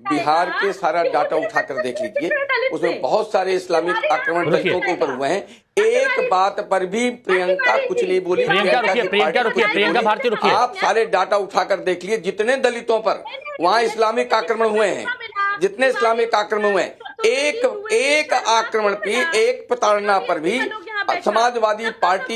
बिहार के सारा डाटा उठाकर देख लीजिए, उसमें बहुत सारे इस्लामिक आक्रमण दलितों के ऊपर हुए हैं। एक बात पर भी प्रियंका कुछ नहीं बोली। प्रियंका भारती रुकिए। आप सारे डाटा उठाकर देख लीजिए, जितने दलितों पर वहां इस्लामिक आक्रमण हुए हैं, जितने इस्लामिक आक्रमण हुए हैं, एक आक्रमण की, एक प्रताड़ना पर भी समाजवादी पार्टी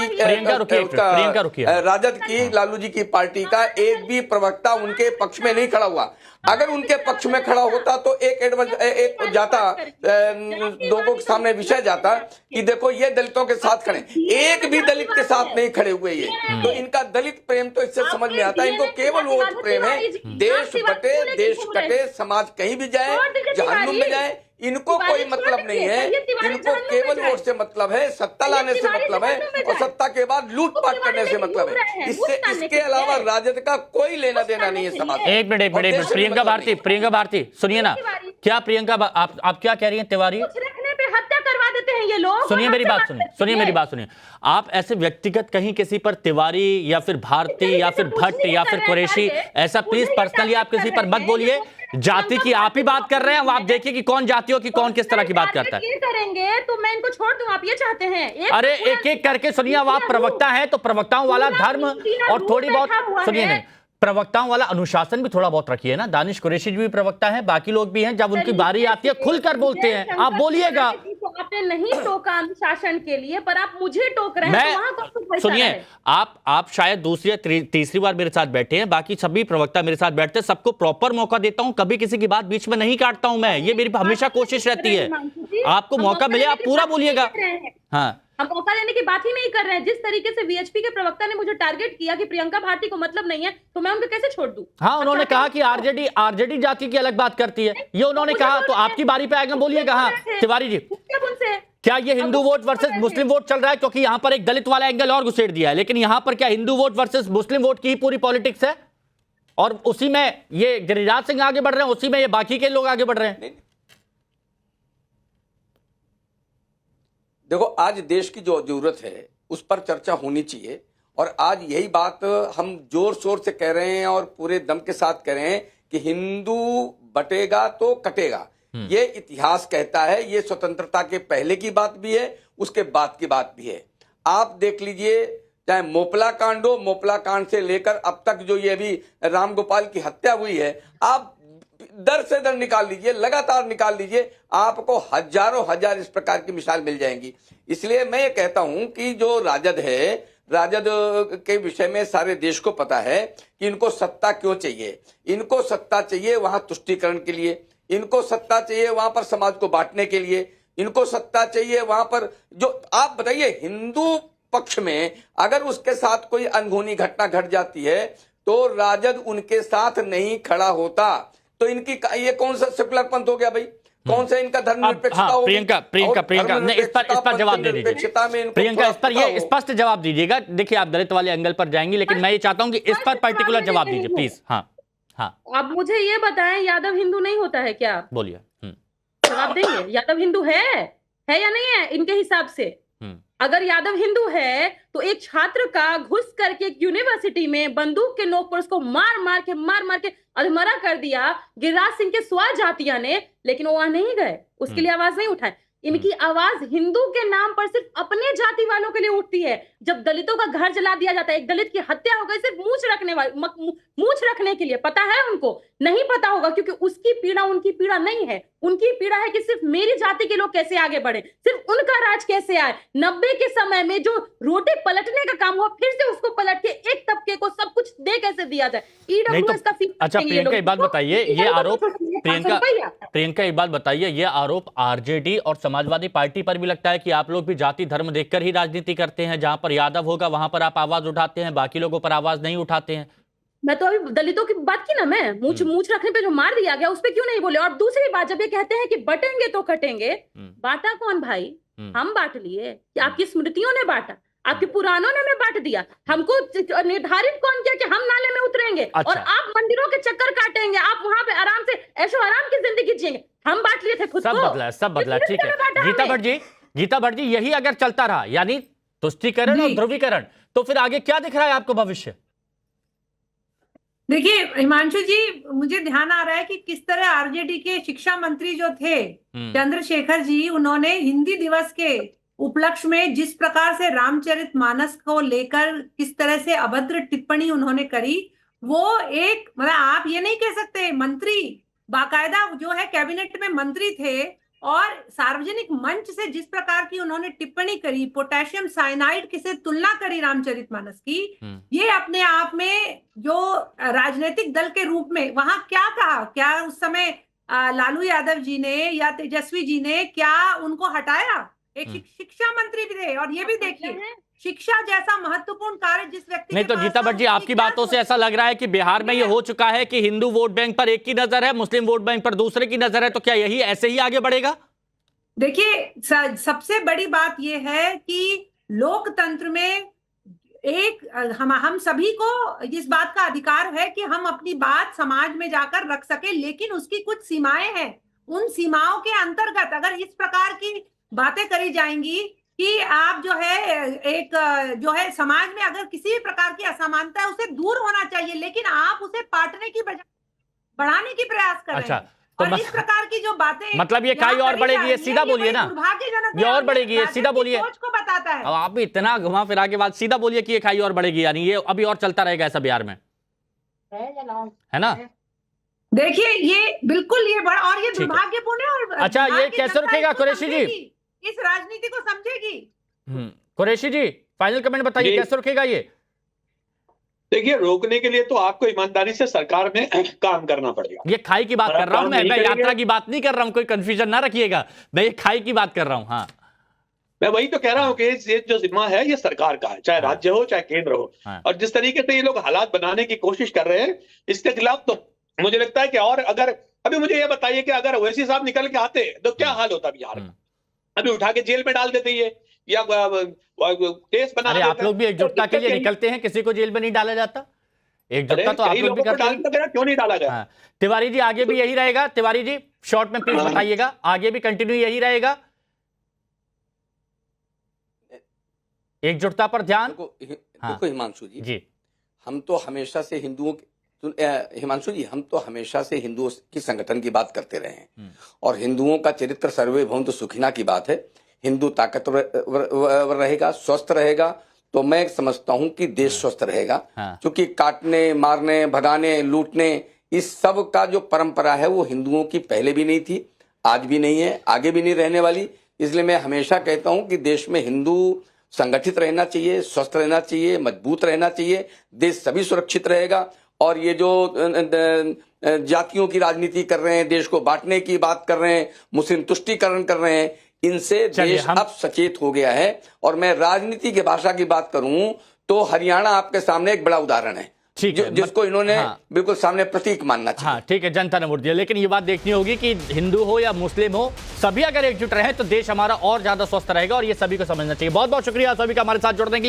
राजद की, लालू जी की पार्टी का एक भी प्रवक्ता उनके पक्ष में नहीं खड़ा हुआ। अगर उनके पक्ष में खड़ा होता तो एक जाता, लोगों के सामने विषय जाता कि देखो ये दलितों के साथ खड़े, एक भी दलित के साथ नहीं खड़े हुए ये। तो इनका दलित प्रेम तो इससे समझ में आता है, इनको केवल वोट प्रेम है। देश बटे, देश कटे, समाज कहीं भी जाए, जहन्नुम में जाए, इनको कोई मतलब नहीं है। इनको केवल वोट से मतलब है, सत्ता लाने से मतलब है, और सत्ता के बाद लूटपाट करने से मतलब है। इसके अलावा राजद का कोई लेना देना नहीं है समाज। एक मिनट प्रियंका भारती सुनिए ना, क्या प्रियंका आप क्या कह रही हैं? तिवारी हत्या करवा देते हैं ये लोग। सुनिए मेरी बात सुनिए। आप ऐसे व्यक्तिगत कहीं किसी पर तिवारी या फिर भारती या फिर भट्ट या फिर कुरैशी, ऐसा प्लीज पर्सनली आप किसी पर मत बोलिए। जाति की आप ही बात कर रहे हैं, आप देखिए कि कौन जातियों की कौन किस तरह की बात करता है। करेंगे तो मैं इनको छोड़ दूं, आप ये चाहते हैं? अरे एक एक करके सुनिए। अब आप प्रवक्ता हैं तो प्रवक्ताओं वाला धर्म और थोड़ी बहुत सुनिए, नहीं प्रवक्ताओं वाला अनुशासन भी थोड़ा बहुत रखिए ना। दानिश कुरैशी जी भी प्रवक्ता हैं, बाकी लोग भी हैं, जब उनकी बारी आती है खुलकर बोलते हैं, आप बोलिएगा। तो आपने नहीं टोका अनुशासन के लिए, पर आप मुझे टोक रहे हैं। सुनिए, आप शायद दूसरी या तीसरी बार मेरे साथ बैठे हैं, बाकी सभी प्रवक्ता मेरे साथ बैठते हैं, सबको प्रॉपर मौका देता हूं, कभी किसी की बात बीच में नहीं काटता हूं मैं, ये मेरी हमेशा कोशिश रहती है। आपको मौका मिले आप पूरा बोलिएगा। हाँ, हम मौका लेने की बात ही नहीं कर रहे हैं। जिस तरीके से वीएचपी के प्रवक्ता ने मुझे टारगेट किया कि प्रियंका भारती को मतलब नहीं है, तो मैं उनको कैसे छोड़ दूं? हाँ, उन्होंने कहा कि आरजेडी जाति की अलग बात करती है, ये उन्होंने कहा। तो आपकी बारी पे आएगा, बोलिएगा। हाँ तिवारी जी, क्या ये हिंदू वोट वर्सेस मुस्लिम वोट चल रहा है? क्योंकि यहां पर एक दलित वाला एंगल और घुसेड़ दिया है, लेकिन यहां पर क्या हिंदू वोट वर्सेस मुस्लिम वोट की ही पूरी पॉलिटिक्स है? और उसी में ये गिरिराज सिंह आगे बढ़ रहे हैं, उसी में ये बाकी के लोग आगे बढ़ रहे हैं। देखो, आज देश की जो जरूरत है उस पर चर्चा होनी चाहिए, और आज यही बात हम जोर शोर से कह रहे हैं और पूरे दम के साथ कह रहे हैं कि हिंदू बटेगा तो कटेगा। ये इतिहास कहता है, ये स्वतंत्रता के पहले की बात भी है, उसके बाद की बात भी है। आप देख लीजिए, चाहे मोपला कांड हो, मोपला कांड से लेकर अब तक जो ये अभी राम गोपाल की हत्या हुई है, आप दर से दर निकाल लीजिए, लगातार निकाल लीजिए, आपको हजारों हजार इस प्रकार की मिसाल मिल जाएंगी। इसलिए मैं ये कहता हूं कि जो राजद है, राजद के विषय में सारे देश को पता है कि इनको सत्ता क्यों चाहिए। इनको सत्ता चाहिए वहां तुष्टीकरण के लिए, इनको सत्ता चाहिए वहां पर समाज को बांटने के लिए, इनको सत्ता चाहिए वहां पर जो आप बताइए, हिंदू पक्ष में अगर उसके साथ कोई अनहोनी घटना घट जाती है तो राजद उनके साथ नहीं खड़ा होता। तो इनकी ये कौन सा सेकुलर पंथ हो गया भाई? कौन सा इनका धर्मनिरपेक्षता हो? प्रियंका ने इस पर जवाब दे दीजिए। प्रियंका इस पर ये स्पष्ट जवाब दीजिएगा। देखिए, आप दलित वाले एंगल पर जाएंगी, लेकिन मैं ये चाहता हूं कि इस पर पर्टिकुलर जवाब दीजिए प्लीज। हाँ हाँ, अब मुझे ये बताएं, यादव हिंदू नहीं होता है क्या? बोलिए। जवाब देंगे, यादव हिंदू है या नहीं है इनके हिसाब से? अगर यादव हिंदू है तो एक छात्र का घुस करके एक यूनिवर्सिटी में बंदूक के नोक पर उसको मार मार के अधमरा कर दिया गिरिराज सिंह के स्वजातिया ने, लेकिन वो वहां नहीं गए, उसके लिए आवाज नहीं उठाए। इनकी आवाज हिंदू के नाम पर सिर्फ अपने जाति वालों के लिए उठती है। जब दलितों का घर जला दिया जाता है, एक दलित की हत्या हो गई सिर्फ मूछ रखने के लिए, पता है उनको? नहीं पता होगा, क्योंकि उसकी पीड़ा उनकी पीड़ा नहीं है। उनकी पीड़ा है कि सिर्फ मेरी जाति के लोग कैसे आगे बढ़े, सिर्फ उनका राज कैसे आए। 90 के समय में जो रोटी पलटने का काम हुआ, फिर से उसको पलट के एक तबके को सब कुछ दे कैसे दिया जाए। ईडब्ल्यूएस का फीस। अच्छा प्रियंका, एक बात बताइए, ये आरोप प्रियंका एक बात बताइए, ये आरोप आरजेडी और समाजवादी पार्टी पर भी लगता है कि आप लोग भी जाति धर्म देखकर ही राजनीति करते हैं? जहां पर यादव होगा वहां पर आप आवाज उठाते हैं, बाकी लोगों पर आवाज नहीं उठाते हैं। मैं तो अभी दलितों की बात की ना, मैं मूछ रखने पे जो मार दिया गया उस पे क्यों नहीं बोले? और दूसरी बात, जब ये कहते हैं कि बटेंगे तो कटेंगे, बांटा कौन भाई? हम बांट लिए कि आपकी स्मृतियों ने बांटा, आपके पुरानों ने बांट दिया? हमको निर्धारित कौन किया कि हम नाले में उतरेंगे? अच्छा। और आप मंदिरों के चक्कर काटेंगे, आप वहां पे आराम से ऐशो आराम की जिंदगी जिएंगे? हम बांट लिए थे खुद को। सब बदला। ठीक है गीता भट्ट जी, यही अगर चलता रहा, यानी तुष्टीकरण और ध्रुवीकरण, तो फिर आगे क्या दिख रहा है आपको भविष्य? देखिए हिमांशु जी, मुझे ध्यान आ रहा है कि किस तरह आरजेडी के शिक्षा मंत्री जो थे चंद्रशेखर जी, उन्होंने हिंदी दिवस के उपलक्ष्य में जिस प्रकार से रामचरितमानस को लेकर किस तरह से अभद्र टिप्पणी उन्होंने करी, वो एक मतलब आप ये नहीं कह सकते, मंत्री बाकायदा जो है कैबिनेट में मंत्री थे और सार्वजनिक मंच से जिस प्रकार की उन्होंने टिप्पणी करी, पोटेशियम साइनाइड की से तुलना करी रामचरितमानस की, ये अपने आप में जो राजनीतिक दल के रूप में वहां क्या कहा, क्या उस समय लालू यादव जी ने या तेजस्वी जी ने क्या उनको हटाया? एक शिक्षा मंत्री भी थे। और ये भी देखिए, शिक्षा जैसा महत्वपूर्ण कार्य जिस व्यक्ति नहीं के तो पास गीता था, भट्ट जी, उसकी आपकी क्या बातों से ऐसा लग रहा है कि बिहार में ये हो चुका है कि हिंदू वोट बैंक पर एक की नजर है, मुस्लिम वोट बैंक पर दूसरे की नजर है, तो क्या यही ऐसे ही आगे बढ़ेगा? देखिए सबसे बड़ी बात यह है कि लोकतंत्र में एक हम सभी को इस बात का अधिकार है कि हम अपनी बात समाज में जाकर रख सके, लेकिन उसकी कुछ सीमाएं हैं। उन सीमाओं के अंतर्गत अगर इस प्रकार की बातें करी जाएंगी कि आप जो है एक जो है समाज में अगर किसी भी प्रकार की असमानता है उसे दूर होना चाहिए, लेकिन आप उसे पाटने की बजाय बढ़ाने की प्रयास कर रहे हैं। तो और इस प्रकार की जो बातें मतलब ये खाई और बढ़ेगी, ये सीधा बोलिए ना, ये और बढ़ेगी, ये सीधा बोलिए। सोच को बताता है। अब आप भी इतना घुमा फिरा के बाद सीधा बोलिए कि ये खाई और बढ़ेगी, यानी ये अभी और चलता रहेगा ऐसा बिहार में, है ना? देखिए ये बिल्कुल ये बड़ा और ये दुर्भाग्यपूर्ण है। और अच्छा, ये कैसे रुकेगा कुरैशी जी? इस राजनीति को समझेगी। कुरैशी जी फाइनल कमेंट बताइए, कैसे रुकेगा ये? देखिए, रोकने के लिए तो आपको ईमानदारी से सरकार में काम करना पड़ेगा। ये खाई की बात कर रहा हूं मैं यात्रा की बात नहीं कर रहा हूं, कोई कंफ्यूजन ना रखिएगा, मैं ये खाई की बात कर रहा हूं। हाँ, मैं वही तो कह रहा हूं कि ये जो जिम्मा है ये सरकार का है, चाहे राज्य हो चाहे केंद्र हो। और जिस तरीके से ये लोग हालात बनाने की कोशिश कर रहे हैं, इसके खिलाफ तो मुझे लगता है कि और अगर अभी मुझे ये बताइए कि अगर ओवैसी साहब निकल के आते तो क्या हाल होता बिहार में? अभी उठा के जेल में डाल देते ये, या केस बना देते। आप लोग भी एकजुटता के लिए निकलते हैं, किसी को जेल में नहीं डाला जाता। एकजुटता तो आप लोग भी करते हैं, क्यों नहीं डाला गया? तिवारी जी आगे भी यही रहेगा? तिवारी जी शॉर्ट में प्लीज बताइएगा, आगे भी कंटिन्यू यही रहेगा एकजुटता पर ध्यान? देखो हिमांशु जी, हम तो हमेशा से हिंदुओं हिमांशु जी, हम तो हमेशा से हिंदुओं की संगठन की बात करते रहे हैं और हिंदुओं का चरित्र सर्वे भवन्तु सुखिनः की बात है। हिंदू ताकतवर रहेगा, स्वस्थ रहेगा, तो मैं समझता हूं कि देश स्वस्थ रहेगा। क्योंकि काटने, मारने, भगाने, लूटने, इस सब का जो परंपरा है वो हिंदुओं की पहले भी नहीं थी, आज भी नहीं है, आगे भी नहीं रहने वाली। इसलिए मैं हमेशा कहता हूं कि देश में हिंदू संगठित रहना चाहिए, स्वस्थ रहना चाहिए, मजबूत रहना चाहिए, देश सभी सुरक्षित रहेगा। और ये जो जातियों की राजनीति कर रहे हैं, देश को बांटने की बात कर रहे हैं, मुस्लिम तुष्टीकरण कर रहे हैं, इनसे देश अब सचेत हो गया है। और मैं राजनीति की भाषा की बात करूं तो हरियाणा आपके सामने एक बड़ा उदाहरण है, जिसको इन्होंने बिल्कुल सामने प्रतीक मानना चाहिए। हाँ ठीक है, जनता ने वोट दिया, लेकिन ये बात देखनी होगी कि हिंदू हो या मुस्लिम हो, सभी अगर एकजुट रहे तो देश हमारा और ज्यादा स्वस्थ रहेगा और ये सभी को समझना चाहिए। बहुत बहुत शुक्रिया सभी का हमारे साथ जुड़ने के लिए।